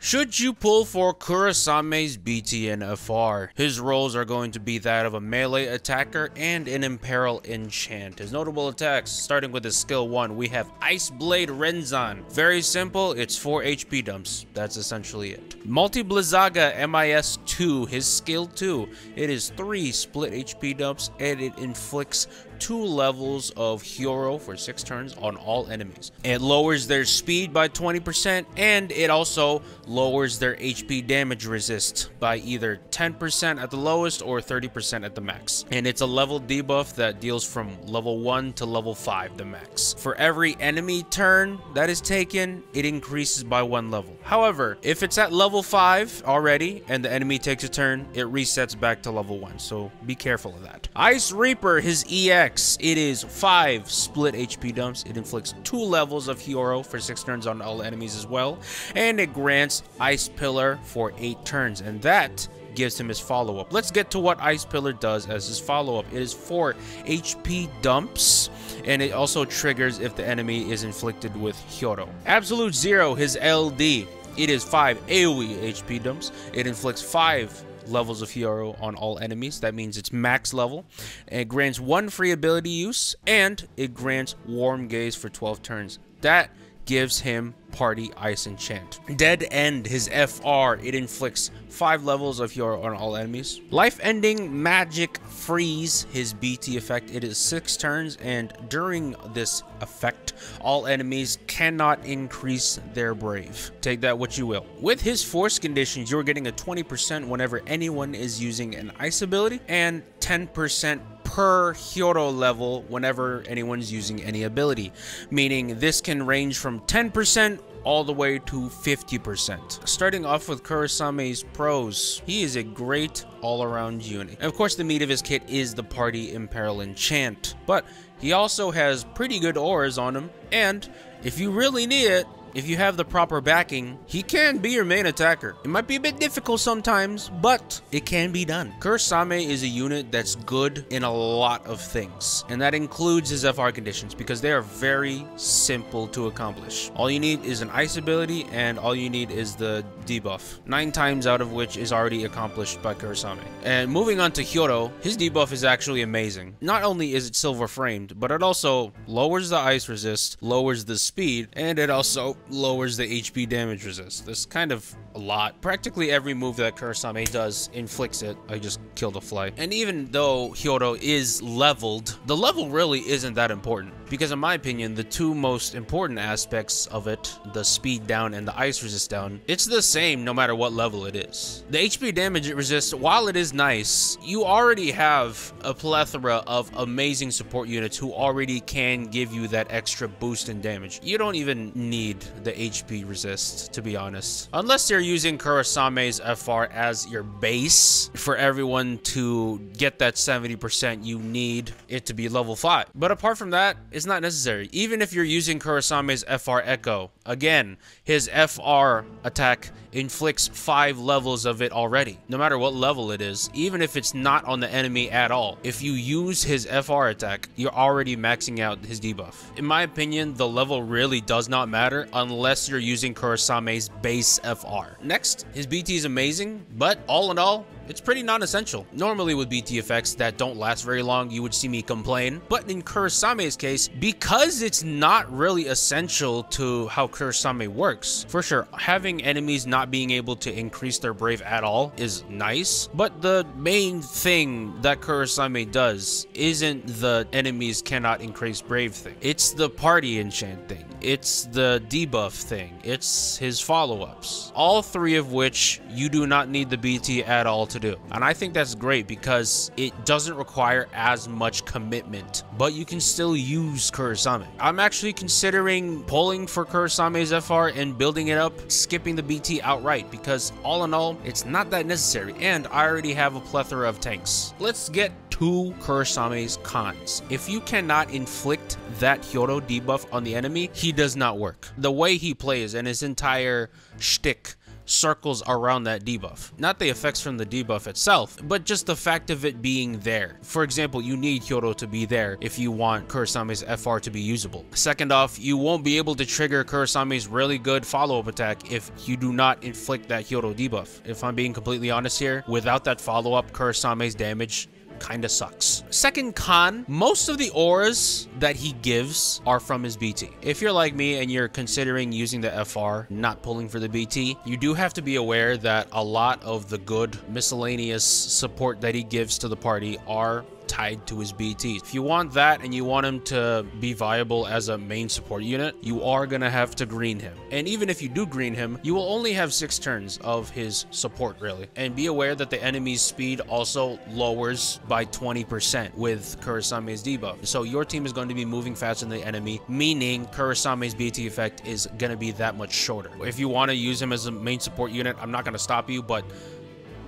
Should you pull for Kurasame's BT and FR? His roles are going to be that of a melee attacker and an Imperil enchant. His notable attacks, starting with his skill 1, we have Ice Blade Renzan. Very simple, it's 4 HP dumps. That's essentially it. Multi-Blizzaga MIS2, his skill 2, it is 3 split HP dumps and it inflicts 2 levels of Hero for 6 turns on all enemies. It lowers their speed by 20% and it also lowers their HP damage resist by either 10% at the lowest or 30% at the max. And it's a level debuff that deals from level 1 to level 5 the max. For every enemy turn that is taken, it increases by 1 level. However, if it's at level 5 already and the enemy takes a turn, it resets back to level 1, so be careful of that. Ice Reaper, his EX, it is 5 split HP dumps. It inflicts 2 levels of Hero for 6 turns on all enemies as well, and it grants Ice Pillar for 8 turns, and that gives him his follow-up. Let's get to what Ice Pillar does as his follow-up. It is 4 HP dumps, and it also triggers if the enemy is inflicted with Hero. Absolute Zero, his LD, it is 5 AoE HP dumps. It inflicts 5 levels of Hero on all enemies. That means it's max level. And it grants 1 free ability use, and it grants Warm Gaze for 12 turns. That gives him Party Ice Enchant. Dead End, his FR, it inflicts 5 levels of Hero on all enemies. Life Ending Magic Freeze, his BT effect, it is 6 turns, and during this effect, all enemies cannot increase their Brave. Take that what you will. With his Force conditions, you're getting a 20% whenever anyone is using an Ice ability, and 10% per Hero level whenever anyone's using any ability, meaning this can range from 10% all the way to 50%. Starting off with Kurasame's pros, he is a great all-around unit. And of course, the meat of his kit is the Party Imperil Enchant, but he also has pretty good auras on him, and if you really need it, if you have the proper backing, he can be your main attacker. It might be a bit difficult sometimes, but it can be done. Kurasame is a unit that's good in a lot of things, and that includes his FR conditions because they are very simple to accomplish. All you need is an Ice ability, and all you need is the debuff, 9 times out of which is already accomplished by Kurasame. And moving on to Hero, his debuff is actually amazing. Not only is it silver framed, but it also lowers the ice resist, lowers the speed, and it also lowers the HP damage resist. That's kind of a lot. Practically every move that Kurasame does inflicts it. I just killed a fly. And even though Hero is leveled, the level really isn't that important, because in my opinion, the 2 most important aspects of it, the speed down and the ice resist down, it's the same no matter what level it is. The HP damage it resists, while it is nice, you already have a plethora of amazing support units who already can give you that extra boost in damage. You don't even need the HP resist, to be honest, unless you're using Kurasame's FR as your base. For everyone to get that 70%, you need it to be level 5, but apart from that, it's not necessary. Even if you're using Kurasame's FR Echo, again, his FR attack inflicts 5 levels of it already, no matter what level it is, even if it's not on the enemy at all. If you use his FR attack, you're already maxing out his debuff. In my opinion, the level really does not matter unless you're using Kurasame's base FR. Next, his BT is amazing, but all in all, it's pretty non-essential. Normally with BT effects that don't last very long, you would see me complain, but in Kurasame's case, because it's not really essential to how Kurasame works, for sure, having enemies not being able to increase their Brave at all is nice, but the main thing that Kurasame does isn't the enemies cannot increase Brave thing. It's the Party Enchant thing. It's the debuff thing. It's his follow-ups. All 3 of which you do not need the BT at all to do. And I think that's great because it doesn't require as much commitment, but you can still use Kurasame. I'm actually considering pulling for Kurasame's FR and building it up, skipping the BT outright, because all in all, it's not that necessary, and I already have a plethora of tanks. Let's get to Kurasame's cons. If you cannot inflict that Hero debuff on the enemy, he does not work. The way he plays and his entire shtick circles around that debuff. Not the effects from the debuff itself, but just the fact of it being there. For example, you need Hyodo to be there if you want Kurasame's FR to be usable. Second off, you won't be able to trigger Kurasame's really good follow-up attack if you do not inflict that Hyodo debuff. If I'm being completely honest here, without that follow-up, Kurasame's damage kinda sucks. Second con, most of the auras that he gives are from his BT. If you're like me and you're considering using the FR, not pulling for the BT, you do have to be aware that a lot of the good miscellaneous support that he gives to the party are tied to his BTs. If you want that and you want him to be viable as a main support unit, you are gonna have to green him. And even if you do green him, you will only have 6 turns of his support, really. And be aware that the enemy's speed also lowers by 20% with Kurasame's debuff. So your team is going to be moving faster than the enemy, meaning Kurasame's BT effect is gonna be that much shorter. If you want to use him as a main support unit, I'm not gonna stop you, but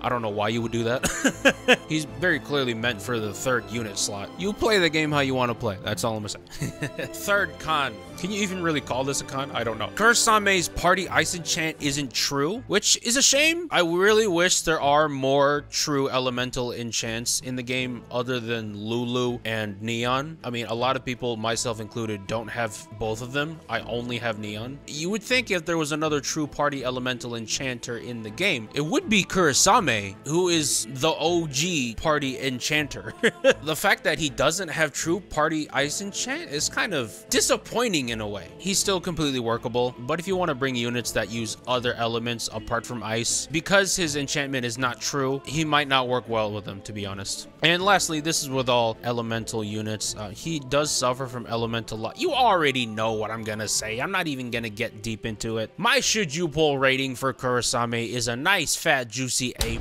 I don't know why you would do that. He's very clearly meant for the 3rd unit slot. You play the game how you want to play. That's all I'm gonna say. Third con. Can you even really call this a con? I don't know. Kurasame's party ice enchant isn't true, which is a shame. I really wish there are more true elemental enchants in the game other than Lulu and Neon. I mean, a lot of people, myself included, don't have both of them. I only have Neon. You would think if there was another true party elemental enchanter in the game, it would be Kurasame, who is the OG party enchanter. The fact that he doesn't have true party ice enchant is kind of disappointing in a way. He's still completely workable, but if you want to bring units that use other elements apart from ice, because his enchantment is not true, he might not work well with them, to be honest. And lastly, this is with all elemental units. He does suffer from elemental lock. You already know what I'm gonna say. I'm not even gonna get deep into it. My should you pull rating for Kurasame is a nice fat juicy A+.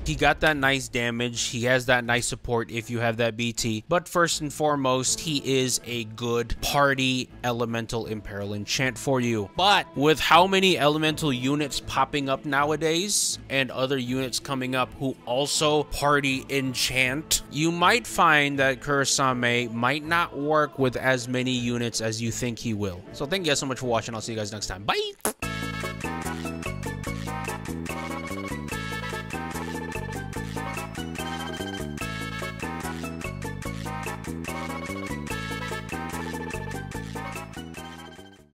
He got that nice damage. He has that nice support if you have that BT. But first and foremost, he is a good party elemental imperil enchant for you. But with how many elemental units popping up nowadays and other units coming up who also party enchant, you might find that Kurasame might not work with as many units as you think he will. So thank you guys so much for watching. I'll see you guys next time. Bye!